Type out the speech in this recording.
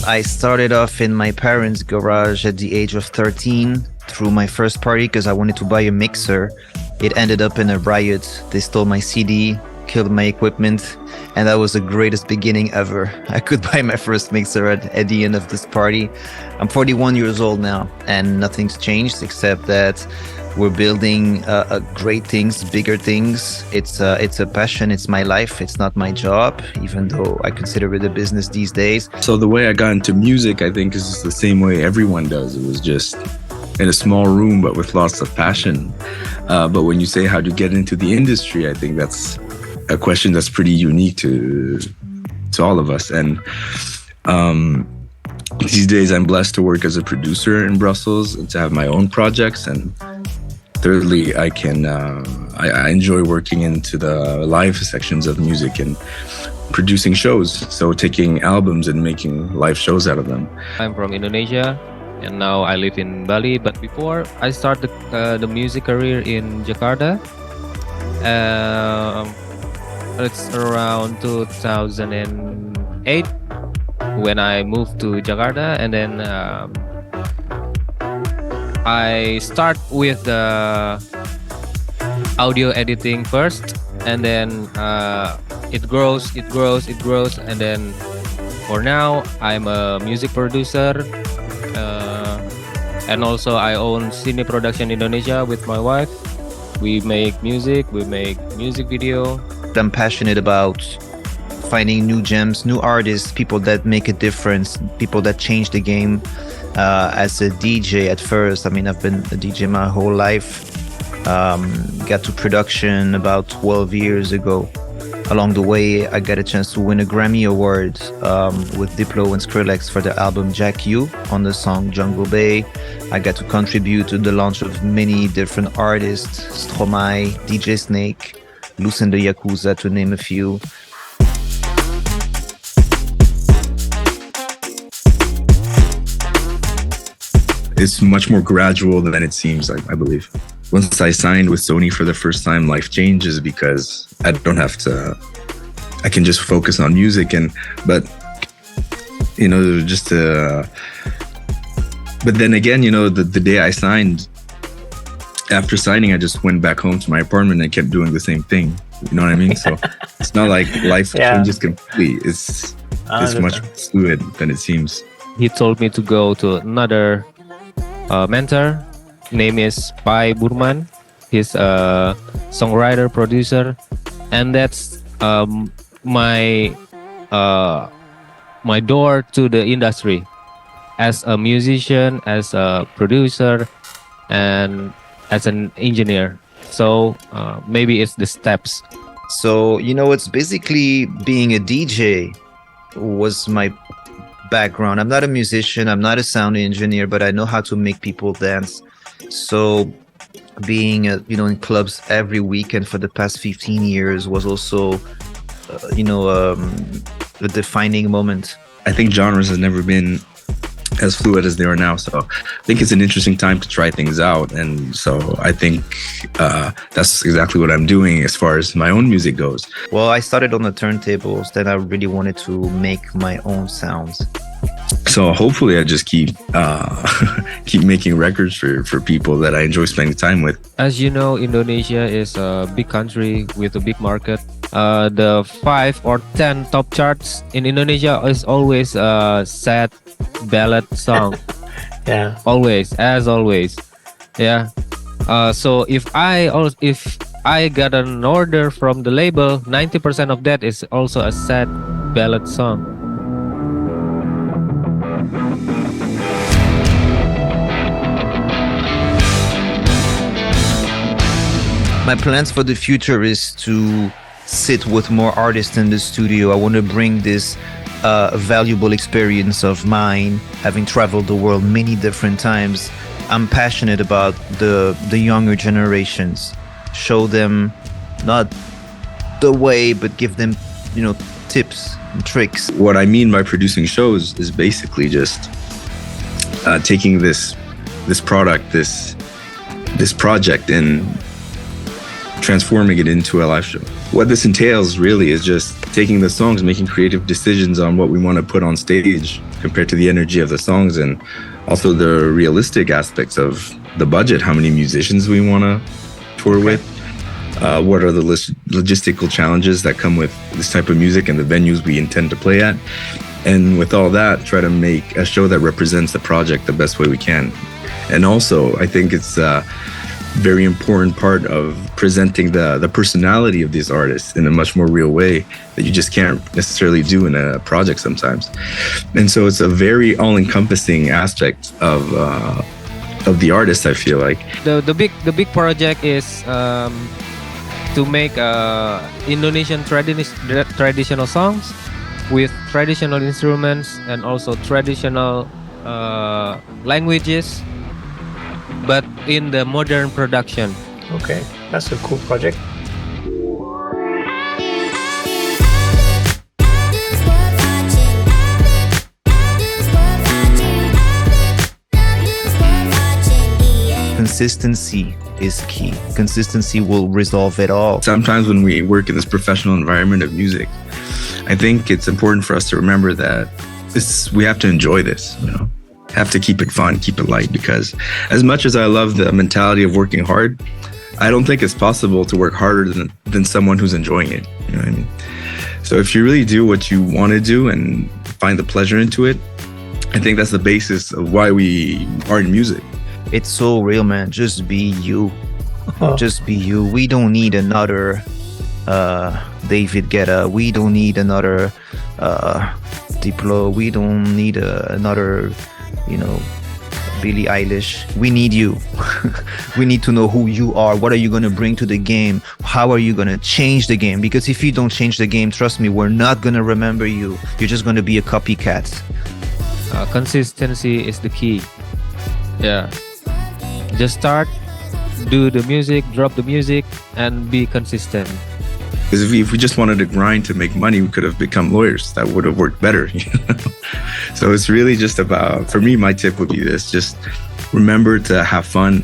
I started off in my parents' garage at the age of 13 through my first party because I wanted to buy a mixer. It ended up in a riot. They stole my CD, killed my equipment, and that was the greatest beginning ever. I could buy my first mixer at the end of this party. I'm 41 years old now, and nothing's changed except that we're building great things, bigger things. It's a passion. It's my life. It's not my job, even though I consider it a business these days. So the way I got into music, I think, is just the same way everyone does. It was just in a small room, but with lots of passion. But when you say how to get into the industry, I think that's a question that's pretty unique to all of us. And these days, I'm blessed to work as a producer in Brussels and to have my own projects. And thirdly, I enjoy working into the live sections of music and producing shows. So taking albums and making live shows out of them. I'm from Indonesia and now I live in Bali. But before I started the music career in Jakarta, it's around 2008 when I moved to Jakarta, and then I start with the audio editing first, and then it grows, and then for now I'm a music producer, and also I own Cine Production Indonesia with my wife. We make music video. I'm passionate about finding new gems, new artists, people that make a difference, people that change the game. As a DJ at first, I mean, I've been a DJ my whole life. Got to production about 12 years ago. Along the way, I got a chance to win a Grammy Award with Diplo and Skrillex for the album Jack U on the song Jungle Bay. I got to contribute to the launch of many different artists, Stromae, DJ Snake, Luz and the Yakuza, to name a few. It's much more gradual than it seems, I believe. Once I signed with Sony for the first time, life changes because I can just focus on music but then again, the day I signed, after signing, I just went back home to my apartment and kept doing the same thing. You know what I mean? So it's not like life changes completely. It's much more fluid than it seems. He told me to go to another mentor. Name is Pai Burman. He's a songwriter, producer, and that's my door to the industry as a musician, as a producer, and as an engineer. So maybe it's the steps. So it's basically being a DJ was my background. I'm not a musician, I'm not a sound engineer, but I know how to make people dance. So being in clubs every weekend for the past 15 years was also a defining moment. I think genres has never been as fluid as they are now, so I think it's an interesting time to try things out. And so I think that's exactly what I'm doing as far as my own music goes. Well, I started on the turntables, then I really wanted to make my own sounds. So hopefully I just keep making records for people that I enjoy spending time with. As you know, Indonesia is a big country with a big market. The 5 or 10 top charts in Indonesia is always a sad ballad song. Yeah. Always. Yeah. So if I got an order from the label, 90% of that is also a sad ballad song. My plans for the future is to sit with more artists in the studio. I want to bring this valuable experience of mine, having traveled the world many different times. I'm passionate about the younger generations. Show them not the way, but give them, tips and tricks. What I mean by producing shows is basically just taking this product, this project, and transforming it into a live show. What this entails really is just taking the songs, making creative decisions on what we want to put on stage compared to the energy of the songs, and also the realistic aspects of the budget, how many musicians we want to tour with, what are the logistical challenges that come with this type of music and the venues we intend to play at. And with all that, try to make a show that represents the project the best way we can. And also, I think it's a very important part of presenting the personality of these artists in a much more real way that you just can't necessarily do in a project sometimes. And so it's a very all-encompassing aspect of the artist, I feel like. The big project is to make Indonesian traditional songs with traditional instruments and also traditional languages, but in the modern production. Okay, that's a cool project. Consistency is key. Consistency will resolve it all. Sometimes when we work in this professional environment of music, I think it's important for us to remember that we have to enjoy this, have to keep it fun, keep it light, because as much as I love the mentality of working hard, I don't think it's possible to work harder than someone who's enjoying it. You know what I mean? So if you really do what you want to do and find the pleasure into it, I think that's the basis of why we are in music. It's so real, man. Just be you. Just be you. We don't need another David Guetta. We don't need another Diplo. We don't need another, Billie Eilish. We need you. We need to know who you are. What are you going to bring to the game? How are you going to change the game? Because if you don't change the game, trust me, we're not going to remember you. You're just going to be a copycat. Consistency is the key. Yeah. Just start, do the music, drop the music, and be consistent. Because if we just wanted to grind to make money, we could have become lawyers. That would have worked better. So it's really just about, for me, my tip would be this: just remember to have fun,